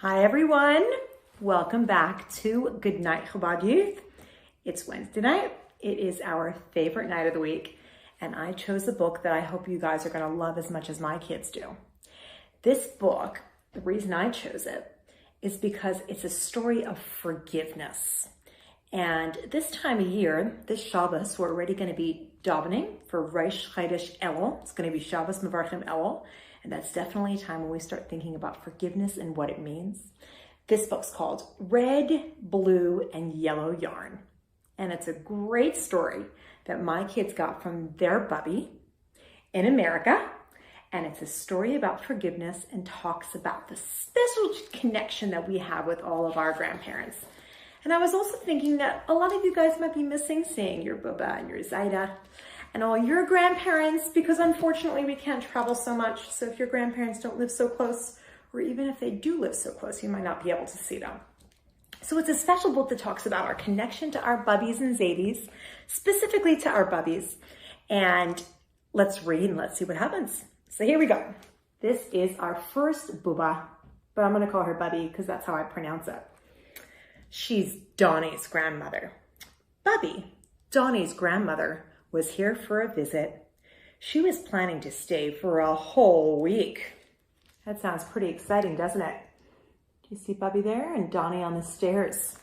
Hi everyone, welcome back to Good Night Chabad Youth. It's Wednesday night. It is our favorite night of the week, and I chose a book that I hope you guys are going to love as much as my kids do. This book, the reason I chose it is because it's a story of forgiveness. And this time of year, this Shabbos, we're already going to be davening for Rosh Chodesh Elul. It's going to be Shabbos Mevarchim Elul. And that's definitely a time when we start thinking about forgiveness and what it means. This book's called Red, Blue, and Yellow Yarn. And it's a great story that my kids got from their bubby in America. And it's a story about forgiveness and talks about the special connection that we have with all of our grandparents. And I was also thinking that a lot of you guys might be missing seeing your Bubba and your Zaida and all your grandparents, because unfortunately we can't travel so much. So if your grandparents don't live so close, or even if they do live so close, you might not be able to see them. So it's a special book that talks about our connection to our bubbies and zadies, specifically to our bubbies. And let's read and let's see what happens. So here we go. This is our first Bubba, but I'm gonna call her Bubby because that's how I pronounce it. She's Donnie's grandmother. Bubby, Donnie's grandmother, was here for a visit. She was planning to stay for a whole week. That sounds pretty exciting, doesn't it? Do you see Bubby there and Donnie on the stairs?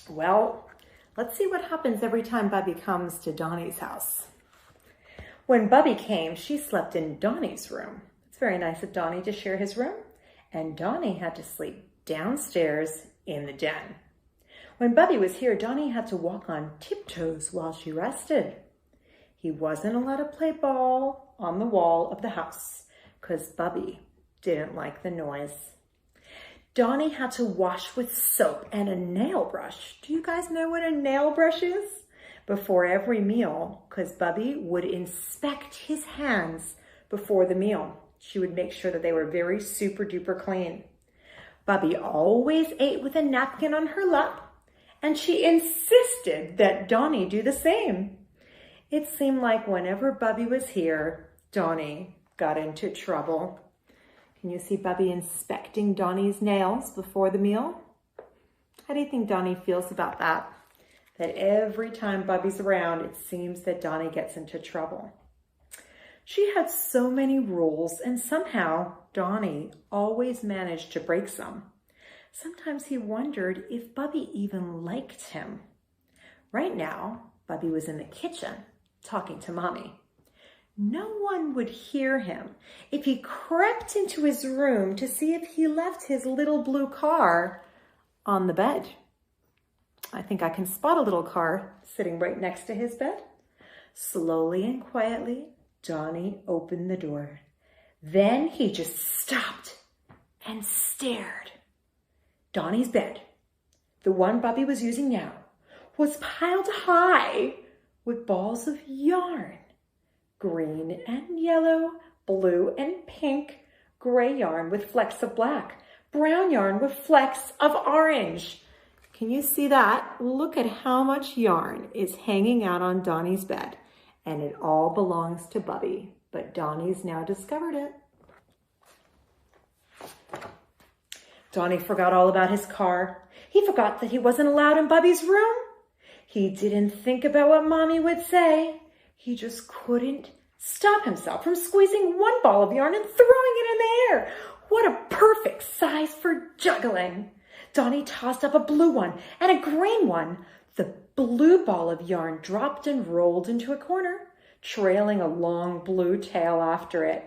Well, let's see what happens every time Bubby comes to Donnie's house. When Bubby came, she slept in Donnie's room. It's very nice of Donnie to share his room, and Donnie had to sleep downstairs in the den. When Bubby was here, Donnie had to walk on tiptoes while she rested. He wasn't allowed to play ball on the wall of the house because Bubby didn't like the noise. Donnie had to wash with soap and a nail brush. Do you guys know what a nail brush is? Before every meal, because Bubby would inspect his hands before the meal. She would make sure that they were very super duper clean. Bubby always ate with a napkin on her lap, and she insisted that Donnie do the same. It seemed like whenever Bubby was here, Donnie got into trouble. Can you see Bubby inspecting Donnie's nails before the meal? How do you think Donnie feels about that? That every time Bubby's around, it seems that Donnie gets into trouble. She had so many rules, and somehow Donnie always managed to break some. Sometimes he wondered if Bubby even liked him. Right now, Bubby was in the kitchen talking to Mommy. no one would hear him if he crept into his room to see if he left his little blue car on the bed. I think I can spot a little car sitting right next to his bed. Slowly and quietly, Donnie opened the door. Then he just stopped and stared. Donnie's bed, the one Bubby was using now, was piled high with balls of yarn. Green and yellow, blue and pink, gray yarn with flecks of black, brown yarn with flecks of orange. Can you see that? Look at how much yarn is hanging out on Donnie's bed, and it all belongs to Bubby, but Donnie's now discovered it. Donnie forgot all about his car. He forgot that he wasn't allowed in Bubby's room. He didn't think about what Mommy would say. He just couldn't stop himself from squeezing one ball of yarn and throwing it in the air. What a perfect size for juggling. Donnie tossed up a blue one and a green one. The blue ball of yarn dropped and rolled into a corner, trailing a long blue tail after it.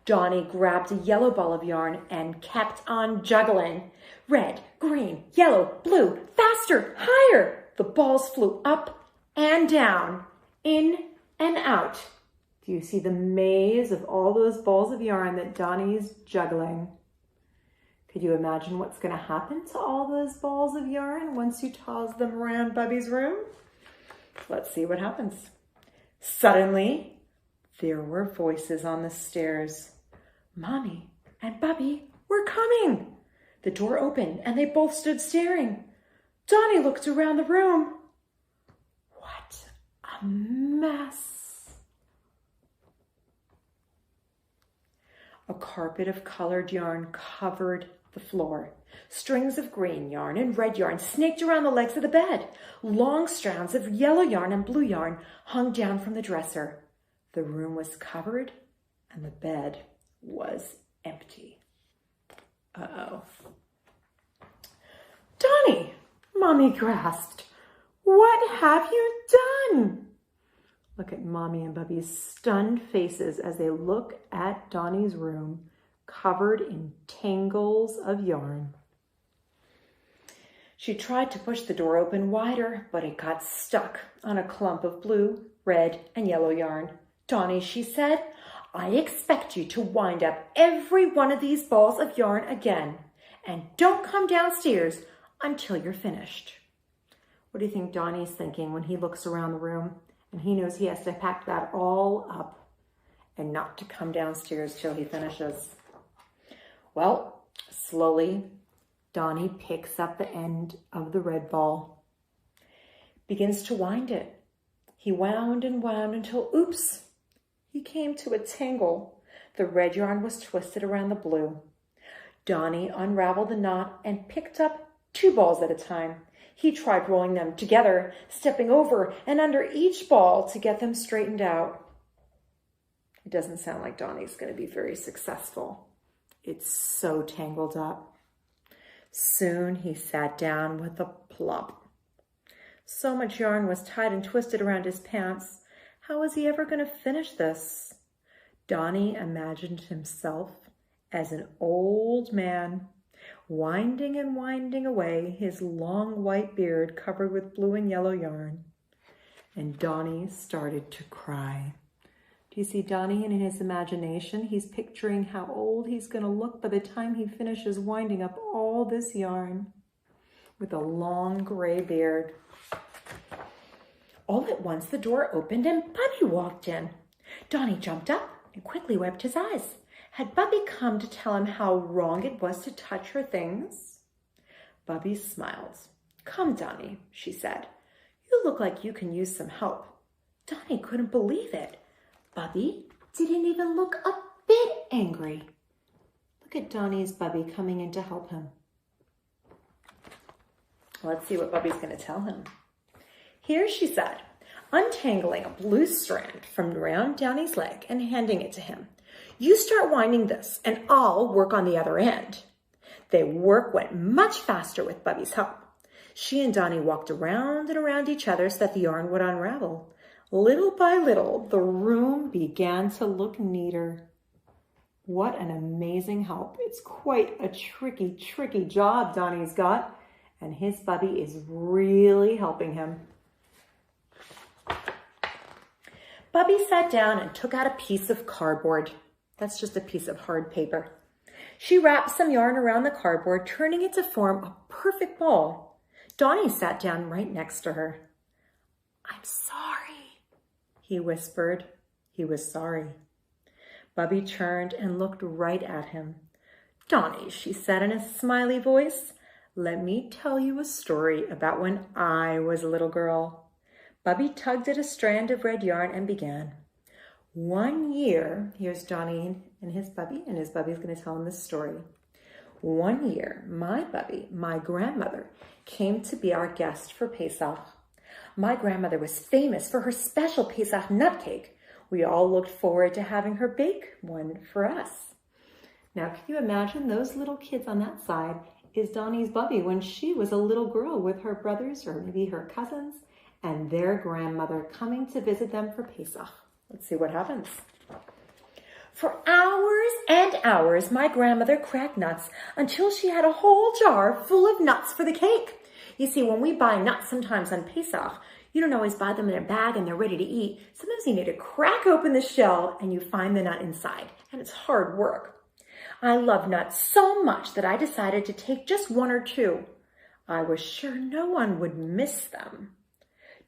Donnie grabbed a yellow ball of yarn and kept on juggling. Red, green, yellow, blue, faster, higher. The balls flew up and down, in and out. Do you see the maze of all those balls of yarn that Donnie's juggling? Could you imagine what's going to happen to all those balls of yarn once you toss them around Bubby's room? Let's see what happens. Suddenly, there were voices on the stairs. Mommy and Bubby were coming. The door opened and they both stood staring. Donnie looked around the room. What a mess. A carpet of colored yarn covered the floor. Strings of green yarn and red yarn snaked around the legs of the bed. Long strands of yellow yarn and blue yarn hung down from the dresser. The room was covered and the bed was empty. Uh-oh. Donnie, Mommy gasped. What have you done? Look at Mommy and Bubby's stunned faces as they look at Donnie's room covered in tangles of yarn. She tried to push the door open wider, but it got stuck on a clump of blue, red, and yellow yarn. Donnie, she said, I expect you to wind up every one of these balls of yarn again, and don't come downstairs until you're finished. What do you think Donnie's thinking when he looks around the room and he knows he has to pack that all up and not to come downstairs till he finishes? Well, slowly, Donnie picks up the end of the red ball, begins to wind it. He wound and wound until, oops, he came to a tangle. The red yarn was twisted around the blue. Donnie unraveled the knot and picked up 2 balls at a time. He tried rolling them together, stepping over and under each ball to get them straightened out. It doesn't sound like Donnie's going to be very successful. It's so tangled up. Soon he sat down with a plop. So much yarn was tied and twisted around his pants. How was he ever going to finish this? Donnie imagined himself as an old man, winding and winding away, his long white beard covered with blue and yellow yarn. And Donnie started to cry. Do you see Donnie in his imagination? He's picturing how old he's going to look by the time he finishes winding up all this yarn with a long gray beard. All at once, the door opened and Bubby walked in. Donnie jumped up and quickly wiped his eyes. Had Bubby come to tell him how wrong it was to touch her things? Bubby smiled. Come, Donnie, she said. You look like you can use some help. Donnie couldn't believe it. Bubby didn't even look a bit angry. Look at Donnie's Bubby coming in to help him. Let's see what Bubby's going to tell him. Here, she said, untangling a blue strand from around Donnie's leg and handing it to him. You start winding this and I'll work on the other end. Their work went much faster with Bubby's help. She and Donnie walked around and around each other so that the yarn would unravel. Little by little, the room began to look neater. What an amazing help. It's quite a tricky job Donnie's got, and his bubby is really helping him. Bubby sat down and took out a piece of cardboard. That's just a piece of hard paper. She wrapped some yarn around the cardboard, turning it to form a perfect ball. Donnie sat down right next to her. "I'm sorry," he whispered. He was sorry. Bubby turned and looked right at him. "Donnie," she said in a smiley voice, "let me tell you a story about when I was a little girl." Bubby tugged at a strand of red yarn and began. One year, here's Donnie and his bubby's going to tell him this story. One year, my bubby, my grandmother, came to be our guest for Pesach. My grandmother was famous for her special Pesach nut cake. We all looked forward to having her bake one for us. Now, can you imagine those little kids on that side is Donnie's bubby when she was a little girl with her brothers or maybe her cousins and their grandmother coming to visit them for Pesach. Let's see what happens. For hours and hours, my grandmother cracked nuts until she had a whole jar full of nuts for the cake. You see, when we buy nuts sometimes on Pesach, you don't always buy them in a bag and they're ready to eat. Sometimes you need to crack open the shell and you find the nut inside, and it's hard work. I love nuts so much that I decided to take just one or two. I was sure no one would miss them.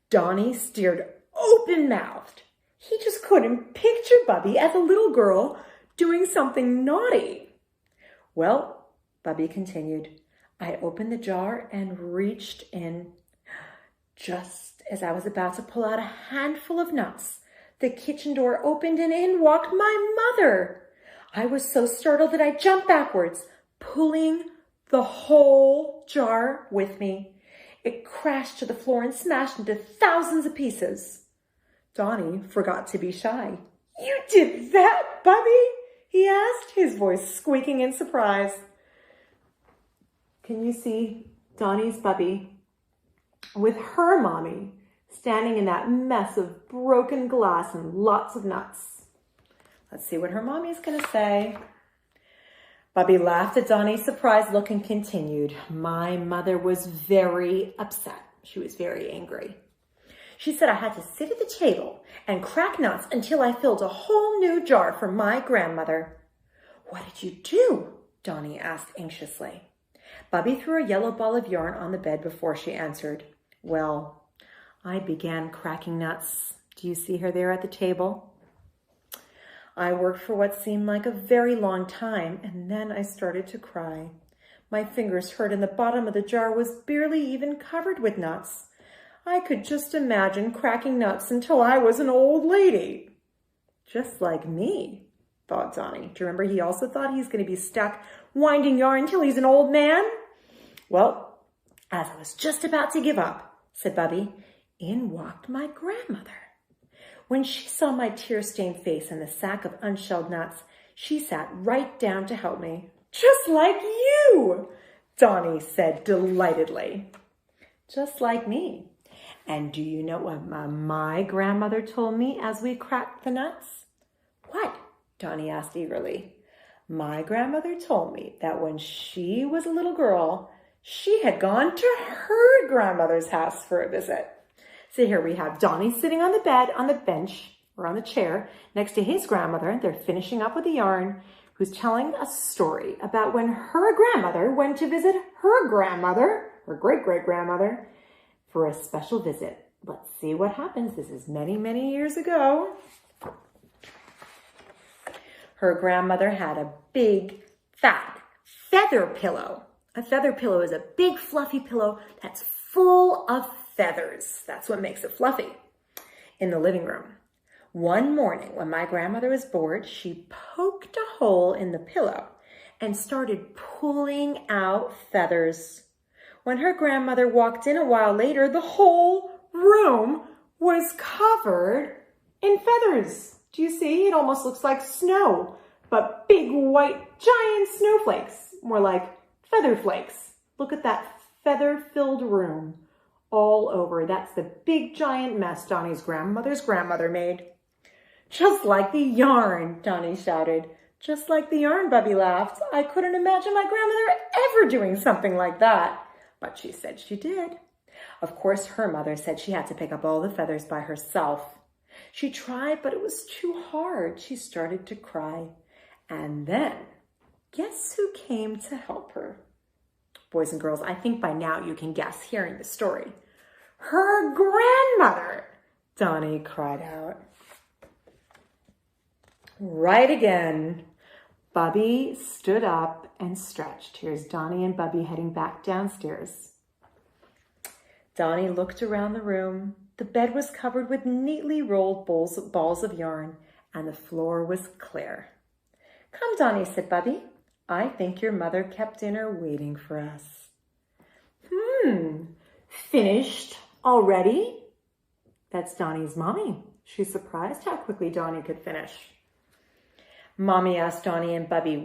Donnie stared open-mouthed. He just couldn't picture Bubby as a little girl doing something naughty. "Well," Bubby continued, "I opened the jar and reached in. Just as I was about to pull out a handful of nuts, the kitchen door opened and in walked my mother. I was so startled that I jumped backwards, pulling the whole jar with me. It crashed to the floor and smashed into thousands of pieces." Donnie forgot to be shy. "You did that, Bubby?" he asked, his voice squeaking in surprise. Can you see Donnie's bubby with her mommy standing in that mess of broken glass and lots of nuts? Let's see what her mommy's going to say. Bubby laughed at Donnie's surprised look and continued. "My mother was very upset. She was very angry. She said I had to sit at the table and crack nuts until I filled a whole new jar for my grandmother." "What did you do?" Donnie asked anxiously. Bubby threw a yellow ball of yarn on the bed before she answered. "Well, I began cracking nuts. Do you see her there at the table? I worked for what seemed like a very long time, and then I started to cry. My fingers hurt and the bottom of the jar was barely even covered with nuts. I could just imagine cracking nuts until I was an old lady." "Just like me," thought Donnie. Do you remember he also thought he's going to be stuck winding yarn until he's an old man? "Well, as I was just about to give up," said Bubby, "in walked my grandmother. When she saw my tear-stained face and the sack of unshelled nuts, she sat right down to help me." "Just like you," Donnie said delightedly. "Just like me. And do you know what my grandmother told me as we cracked the nuts?" "What?" Donnie asked eagerly. "My grandmother told me that when she was a little girl, she had gone to her grandmother's house for a visit." So here we have Donnie sitting on the bed, on the bench, or on the chair, next to his grandmother. They're finishing up with the yarn, who's telling a story about when her grandmother went to visit her grandmother, her great-great-grandmother, for a special visit. Let's see what happens. This is many, many years ago. Her grandmother had a big, fat feather pillow. A feather pillow is a big, fluffy pillow that's full of feathers. That's what makes it fluffy. In the living room. One morning when my grandmother was bored, she poked a hole in the pillow and started pulling out feathers. When her grandmother walked in a while later, the whole room was covered in feathers. Do you see? It almost looks like snow, but big white giant snowflakes, more like feather flakes. Look at that feather-filled room, all over. That's the big giant mess Donnie's grandmother's grandmother made. Just like the yarn, Donnie shouted. Just like the yarn, Bubby laughed. I couldn't imagine my grandmother ever doing something like that. But she said she did. Of course, her mother said she had to pick up all the feathers by herself. She tried, but it was too hard. She started to cry. And then, guess who came to help her? Boys and girls, I think by now you can guess hearing the story. Her grandmother, Donnie cried out. Right again. Bubby stood up and stretched. Here's Donnie and Bubby heading back downstairs. Donnie looked around the room. The bed was covered with neatly rolled balls of yarn, and the floor was clear. Come, Donnie, said Bubby. I think your mother kept dinner waiting for us. Finished already? That's Donnie's mommy. She's surprised how quickly Donnie could finish. Mommy asked Donnie and Bubby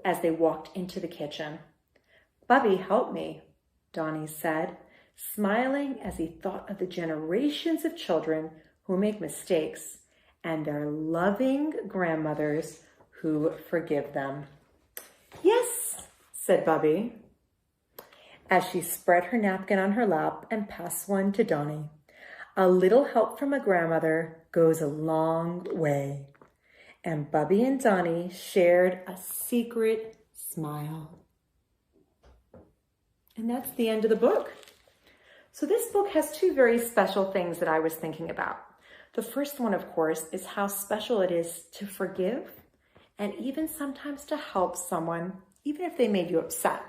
as they walked into the kitchen. Bubby, help me, Donnie said, smiling as he thought of the generations of children who make mistakes and their loving grandmothers who forgive them. Yes, said Bubby, as she spread her napkin on her lap and passed one to Donnie. A little help from a grandmother goes a long way. And Bubby and Donnie shared a secret smile. And that's the end of the book. So this book has two very special things that I was thinking about. The first one, of course, is how special it is to forgive and even sometimes to help someone, even if they made you upset.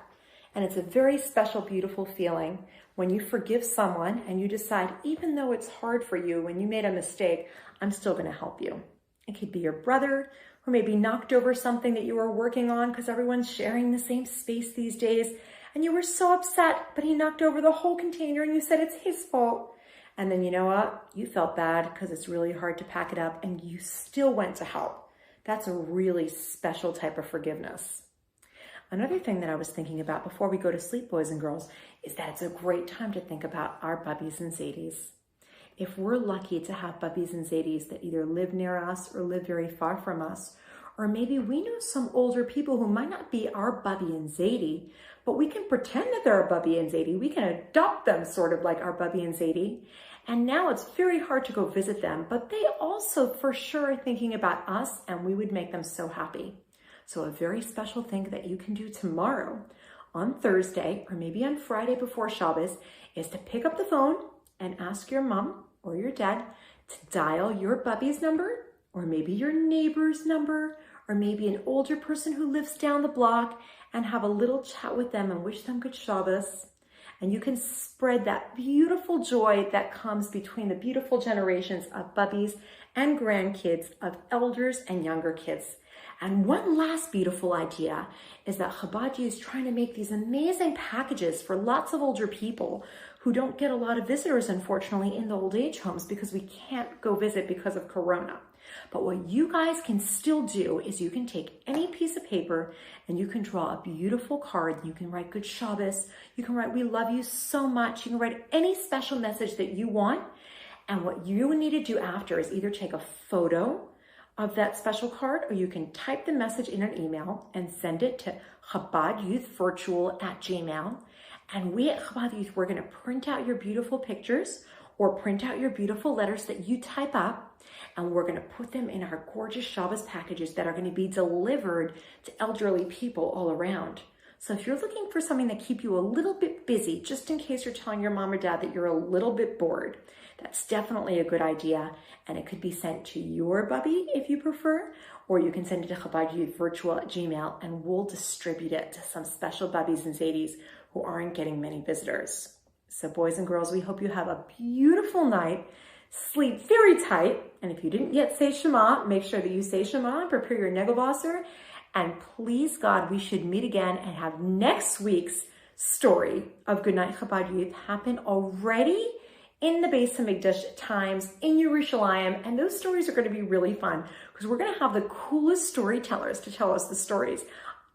And it's a very special, beautiful feeling when you forgive someone and you decide, even though it's hard for you, when you made a mistake, I'm still going to help you. It could be your brother who maybe knocked over something that you were working on because everyone's sharing the same space these days. And you were so upset, but he knocked over the whole container and you said it's his fault. And then you know what? You felt bad because it's really hard to pack it up and you still went to help. That's a really special type of forgiveness. Another thing that I was thinking about before we go to sleep, boys and girls, is that it's a great time to think about our Bubbies and Zadies. If we're lucky to have Bubbies and Zadies that either live near us or live very far from us, or maybe we know some older people who might not be our Bubby and Zadie, but we can pretend that they're our Bubby and Zadie. We can adopt them sort of like our Bubby and Zadie. And now it's very hard to go visit them, but they also for sure are thinking about us and we would make them so happy. So a very special thing that you can do tomorrow on Thursday or maybe on Friday before Shabbos is to pick up the phone and ask your mom or your dad to dial your Bubby's number or maybe your neighbor's number or maybe an older person who lives down the block and have a little chat with them and wish them good Shabbos. And you can spread that beautiful joy that comes between the beautiful generations of Bubbies and grandkids, of elders and younger kids. And one last beautiful idea is that Chabad is trying to make these amazing packages for lots of older people who don't get a lot of visitors, unfortunately, in the old age homes because we can't go visit because of Corona. But what you guys can still do is you can take any piece of paper and you can draw a beautiful card. You can write Good Shabbos. You can write, we love you so much. You can write any special message that you want. And what you need to do after is either take a photo of that special card, or you can type the message in an email and send it to ChabadYouthVirtual@gmail.com. And we at Chabad Youth, we're going to print out your beautiful pictures or print out your beautiful letters that you type up, and we're going to put them in our gorgeous Shabbos packages that are going to be delivered to elderly people all around. So if you're looking for something that keep you a little bit busy, just in case you're telling your mom or dad that you're a little bit bored, that's definitely a good idea. And it could be sent to your Bubby if you prefer, or you can send it to ChabadYouthVirtual@gmail.com and we'll distribute it to some special Bubbies and Zadies who aren't getting many visitors. So boys and girls, we hope you have a beautiful night. Sleep very tight. And if you didn't yet say Shema, make sure that you say Shema and prepare your Negelvasser. And please God, we should meet again and have next week's story of Goodnight Chabad Youth happen already in the Beis Hamikdash times in Yerushalayim. And those stories are going to be really fun because we're going to have the coolest storytellers to tell us the stories.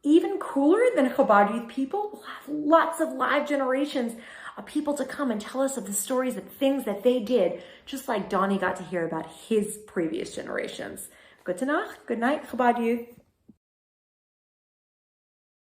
Even cooler than Chabad Youth people, we'll have lots of live generations people to come and tell us of the stories of things that they did, just like Donnie got to hear about his previous generations. Good night, Chabad youth.